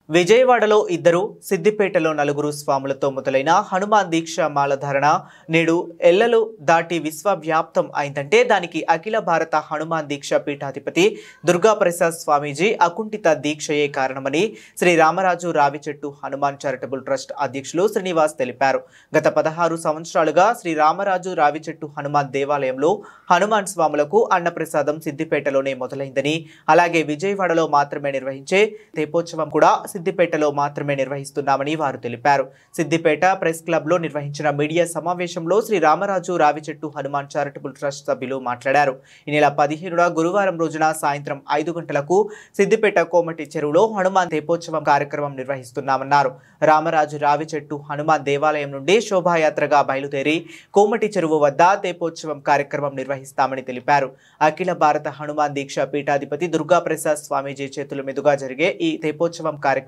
విజయవాడలో ఇద్దరు, సిద్దిపేటలో నలుగురు స్వాములతో మొదలైన హనుమాన్ దీక్ష మాలధారణ నేడు ఎల్లలు దాటి విశ్వవ్యాప్తం అయిందంటే దానికి అఖిల భారత హనుమాన్ దీక్ష పీఠాధిపతి దుర్గాప్రసాద్ స్వామీజీ అకుంఠిత దీక్షయే కారణమని శ్రీ రామరాజు రావిచెట్టు హనుమాన్ చారిటబుల్ ట్రస్ట్ అధ్యక్షులు శ్రీనివాస్ తెలిపారు. గత 16 సంవత్సరాలుగా శ్రీ రామరాజు రావిచెట్టు హనుమాన్ దేవాలయంలో హనుమాన్ స్వాములకు అన్నప్రసాదం సిద్దిపేటలోనే మొదలైందని, అలాగే విజయవాడలో మాత్రమే నిర్వహించే తెప్పోత్సవం కూడా సిద్దిపేటలో మాత్రమే నిర్వహిస్తున్నామని వారు తెలిపారు. సిద్దిపేట ప్రెస్ క్లబ్ లో నిర్వహించిన మీడియా సమావేశంలో శ్రీ రామరాజు రావిచెట్టు హనుమాన్ చారిటబుల్ ట్రస్ట్ సభ్యులు మాట్లాడారు. ఈ నెల 15న గురువారం రోజున సాయంత్రం 5 గంటలకు సిద్దిపేట కోమటి చెరువులో హనుమాన్ తెప్పోత్సవం కార్యక్రమం నిర్వహిస్తున్నామన్నారు. రామరాజు రావిచెట్టు హనుమాన్ దేవాలయం నుండి శోభాయాత్రగా బయలుదేరి కోమటి చెరువు వద్ద తెప్పోత్సవం కార్యక్రమం నిర్వహిస్తామని తెలిపారు. అఖిల భారత హనుమాన్ దీక్ష పీఠాధిపతి దుర్గాప్రసాద్ స్వామీజీ చేతుల మీదుగా జరిగే ఈ తెప్పోత్సవం కార్యక్రమంలో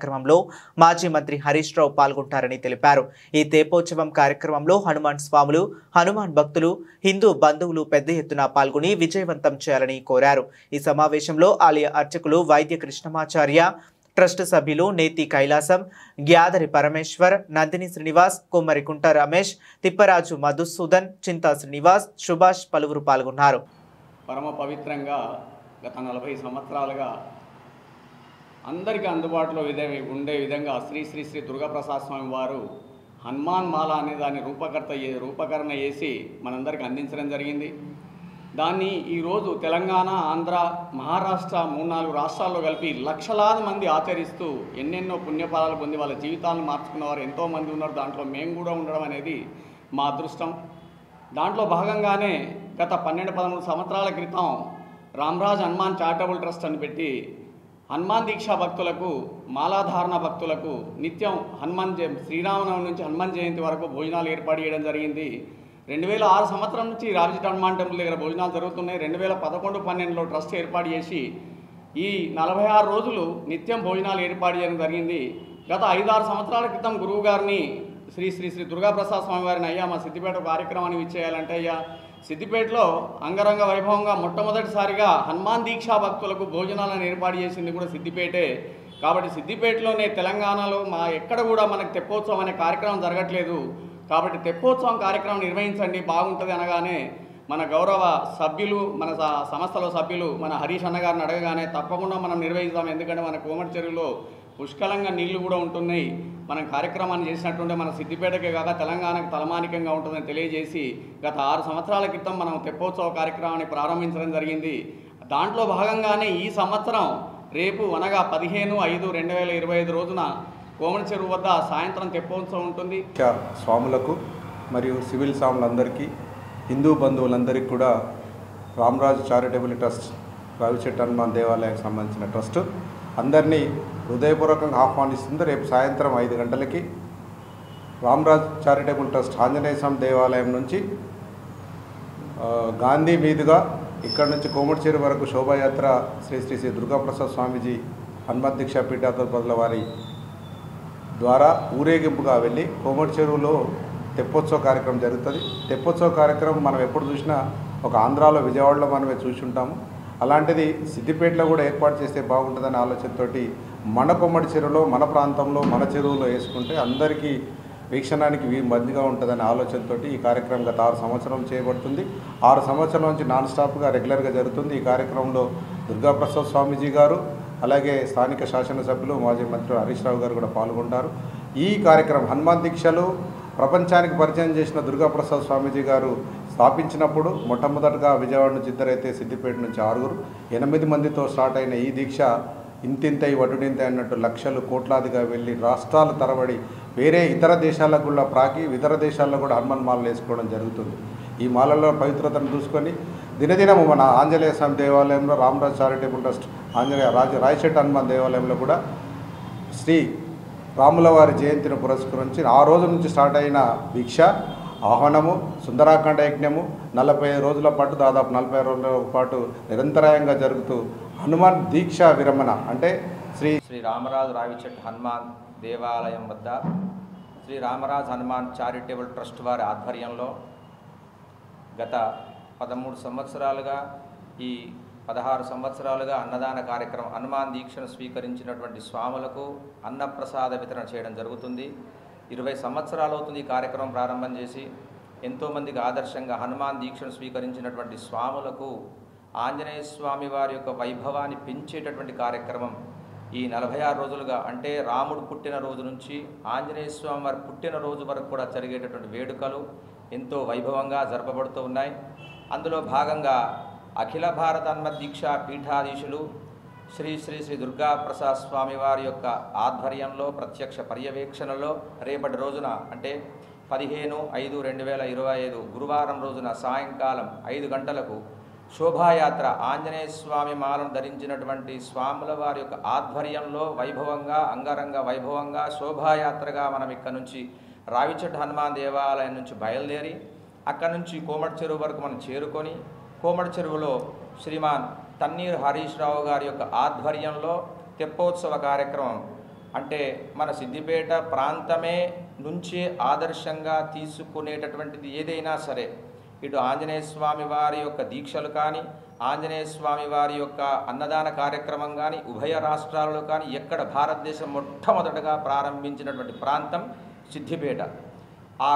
మాజీ మంత్రి హరీష్ రావు పాల్గొంటారని తెలిపారు. ఈ తెప్పోత్సవం కార్యక్రమంలో హనుమాన్ స్వాములు, హనుమాన్ భక్తులు, హిందూ బంధువులు పెద్ద ఎత్తున పాల్గొని విజయవంతం చేయాలని కోరారు. ఈ సమావేశంలో ఆలయ అర్చకులు వైద్య కృష్ణమాచార్య, ట్రస్ట్ సభ్యులు నేతి కైలాసం, గ్యాదరి పరమేశ్వర్, నందిని శ్రీనివాస్, కొమ్మరి కుంట రమేష్, తిప్పరాజు మధుసూదన్, చింతా శ్రీనివాస్, సుభాష్ పలువురు పాల్గొన్నారు. పరమ పవిత్రంగా గత 40 సంవత్సరాలుగా అందరికీ అందుబాటులో ఉండే విధంగా శ్రీ శ్రీ శ్రీ దుర్గాప్రసాద్ స్వామి వారు హనుమాన్ మాల అనే దాన్ని రూపకరణ చేసి మనందరికీ అందించడం జరిగింది. దాన్ని ఈరోజు తెలంగాణ, ఆంధ్ర, మహారాష్ట్ర 3-4 రాష్ట్రాల్లో కలిపి లక్షలాది మంది ఆచరిస్తూ ఎన్నెన్నో పుణ్యఫలాలు పొంది వాళ్ళ జీవితాలను మార్చుకున్న వారు ఎంతోమంది ఉన్నారు. దాంట్లో మేము కూడా ఉండడం అనేది మా అదృష్టం. దాంట్లో భాగంగానే గత 12-13 సంవత్సరాల క్రితం రామరాజ్ హనుమాన్ చారిటబుల్ ట్రస్ట్ అని పెట్టి హనుమాన్ దీక్షా భక్తులకు, మాలాధారణ భక్తులకు నిత్యం శ్రీరామనవమి నుంచి హనుమాన్ జయంతి వరకు భోజనాలు ఏర్పాటు చేయడం జరిగింది. 2006 సంవత్సరం నుంచి రావిచెట్టు హనుమాన్ టెంపుల్ దగ్గర భోజనాలు జరుగుతున్నాయి. 2011-12లో ట్రస్ట్ ఏర్పాటు చేసి ఈ 46 రోజులు నిత్యం భోజనాలు ఏర్పాటు చేయడం జరిగింది. గత 5-6 సంవత్సరాల క్రితం గురువు గారిని శ్రీ శ్రీ శ్రీ దుర్గాప్రసాద్ స్వామి వారిని, అయ్యా మా సిద్దిపేట కార్యక్రమాన్ని ఇచ్చేయాలంటే, అయ్యా సిద్దిపేటలో అంగరంగ వైభవంగా మొట్టమొదటిసారిగా హనుమాన్ దీక్షా భక్తులకు భోజనాలను ఏర్పాటు చేసింది కూడా సిద్దిపేటే. కాబట్టి సిద్దిపేటలోనే తెలంగాణలో ఎక్కడ కూడా మనకు తెప్పోత్సవం అనే కార్యక్రమం జరగట్లేదు. కాబట్టి తెప్పోత్సవం కార్యక్రమం నిర్వహించండి బాగుంటుంది అనగానే మన గౌరవ సభ్యులు, మన సంస్థలో సభ్యులు మన హరీష్ అన్న గారిని అడగగానే తప్పకుండా మనం నిర్వహిస్తాం, ఎందుకంటే మన కోమటి చెరువులో పుష్కలంగా నీళ్లు కూడా ఉంటున్నాయి, మనం కార్యక్రమాన్ని చేసినట్టుంటే మన సిద్దిపేటకే కాక తెలంగాణకు తలమానికంగా ఉంటుందని తెలియజేసి గత 6 సంవత్సరాల క్రితం మనం తెప్పోత్సవ కార్యక్రమాన్ని ప్రారంభించడం జరిగింది. దాంట్లో భాగంగానే ఈ సంవత్సరం రేపు అనగా 15/5/2025 రోజున కోమటి చెరువు వద్ద సాయంత్రం తెప్పోత్సవం ఉంటుంది. స్వాములకు మరియు సివిల్ స్వాములందరికీ, హిందూ బంధువులందరికీ కూడా రామరాజు చారిటబుల్ ట్రస్ట్ రావిచెట్టు హనుమాన్ దేవాలయానికి సంబంధించిన ట్రస్ట్ అందరినీ హృదయపూర్వకంగా ఆహ్వానిస్తుంది. రేపు సాయంత్రం 5 గంటలకి రామరాజ్ చారిటబుల్ ట్రస్ట్ ఆంజనేయ స్వామి దేవాలయం నుంచి గాంధీ మీదుగా ఇక్కడ నుంచి కోమటి చెరువు వరకు శోభాయాత్ర శ్రీ శ్రీ శ్రీ దుర్గాప్రసాద్ స్వామీజీ హనుమత్ దీక్షా పీఠాధిపతుల వారి ద్వారా ఊరేగింపుగా వెళ్ళి కోమటి చెరువులో తెప్పోత్సవ కార్యక్రమం జరుగుతుంది. తెప్పోత్సవ కార్యక్రమం మనం ఎప్పుడు చూసినా ఒక ఆంధ్రాలో, విజయవాడలో మనమే చూసి ఉంటాము. అలాంటిది సిద్దిపేటలో కూడా ఏర్పాటు చేస్తే బాగుంటుందనే ఆలోచనతోటి మన కొమ్మటి చెరువులో, మన ప్రాంతంలో, మన చెరువులో వేసుకుంటే అందరికీ వీక్షణానికి మంచిగా ఉంటుందనే ఆలోచనతో ఈ కార్యక్రమం గత 6 సంవత్సరాలు చేయబడుతుంది. 6 సంవత్సరాల నుంచి నాన్ స్టాప్గా రెగ్యులర్గా జరుగుతుంది. ఈ కార్యక్రమంలో దుర్గాప్రసాద్ స్వామీజీ గారు, అలాగే స్థానిక శాసనసభ్యులు మాజీ మంత్రి హరీష్ రావు గారు కూడా పాల్గొంటారు. ఈ కార్యక్రమం హనుమాన్ దీక్షలు ప్రపంచానికి పరిచయం చేసిన దుర్గాప్రసాద్ స్వామీజీ గారు స్థాపించినప్పుడు మొట్టమొదటిగా విజయవాడ నుంచి 2 అయితే సిద్దిపేట నుంచి 6, 8 మందితో స్టార్ట్ అయిన ఈ దీక్ష ఇంతింతై వటుడింతై అన్నట్టు లక్షలు కోట్లాదిగా వెళ్ళి రాష్ట్రాల తరబడి వేరే ఇతర దేశాలకు కూడా ప్రాకి ఇతర దేశాల్లో కూడా హనుమాన్ మాలలు వేసుకోవడం జరుగుతుంది. ఈ మాలలో పవిత్రతను చూసుకొని దినదినము మన ఆంజనేయ స్వామి దేవాలయంలో, రామరాజ్ చారిటబుల్ ట్రస్ట్ రాయచెట్టు హనుమాన్ దేవాలయంలో కూడా శ్రీ రాముల వారి జయంతిని పురస్కరించి ఆ రోజు నుంచి స్టార్ట్ అయిన దీక్ష, ఆహ్వానము, సుందరాఖండ యజ్ఞము 45 రోజుల పాటు, దాదాపు 40 రోజుల పాటు నిరంతరాయంగా జరుగుతూ హనుమాన్ దీక్ష విరమణ అంటే శ్రీ రామరాజు రావిచెట్టు హనుమాన్ దేవాలయం వద్ద శ్రీ రామరాజ్ హనుమాన్ చారిటబుల్ ట్రస్ట్ వారి ఆధ్వర్యంలో గత 13 సంవత్సరాలుగా ఈ 16 సంవత్సరాలుగా అన్నదాన కార్యక్రమం హనుమాన్ దీక్షను స్వీకరించినటువంటి స్వాములకు అన్నప్రసాద వితరణ చేయడం జరుగుతుంది. 20 సంవత్సరాలు అవుతుంది ఈ కార్యక్రమం ప్రారంభం చేసి. ఎంతోమందికి ఆదర్శంగా హనుమాన్ దీక్షను స్వీకరించినటువంటి స్వాములకు ఆంజనేయ స్వామి వారి యొక్క వైభవాన్ని పెంచేటటువంటి కార్యక్రమం ఈ 46 రోజులుగా, అంటే రాముడు పుట్టిన రోజు నుంచి ఆంజనేయ స్వామి వారి పుట్టినరోజు వరకు కూడా జరిగేటటువంటి వేడుకలు ఎంతో వైభవంగా జరపబడుతూ ఉన్నాయి. అందులో భాగంగా అఖిల భారత హనుమద్దీక్షా పీఠాధీశులు శ్రీ శ్రీ శ్రీ దుర్గా ప్రసాద్ స్వామి వారి యొక్క ఆధ్వర్యంలో ప్రత్యక్ష పర్యవేక్షణలో రేపటి రోజున అంటే 15/5/2025 గురువారం రోజున సాయంకాలం 5 గంటలకు శోభాయాత్ర ఆంజనేయ స్వామి మాలను ధరించినటువంటి స్వాముల వారి యొక్క ఆధ్వర్యంలో వైభవంగా అంగరంగ వైభవంగా శోభాయాత్రగా మనం ఇక్కడ నుంచి రావిచెట్టు హనుమాన్ దేవాలయం నుంచి బయలుదేరి అక్కడ నుంచి కోమటి చెరువు వరకు మనం చేరుకొని కోమటి చెరువులో శ్రీమాన్ తన్నీరు హరీష్ రావు గారి యొక్క ఆధ్వర్యంలో తెప్పోత్సవ కార్యక్రమం, అంటే మన సిద్దిపేట ప్రాంతమే నుంచి ఆదర్శంగా తీసుకునేటటువంటిది ఏదైనా సరే, ఇటు ఆంజనేయ స్వామి వారి యొక్క దీక్షలు కానీ ఆంజనేయ స్వామి వారి యొక్క అన్నదాన కార్యక్రమం కానీ ఉభయ రాష్ట్రాలలో కానీ ఎక్కడ భారతదేశం మొట్టమొదటగా ప్రారంభించినటువంటి ప్రాంతం సిద్దిపేట. ఆ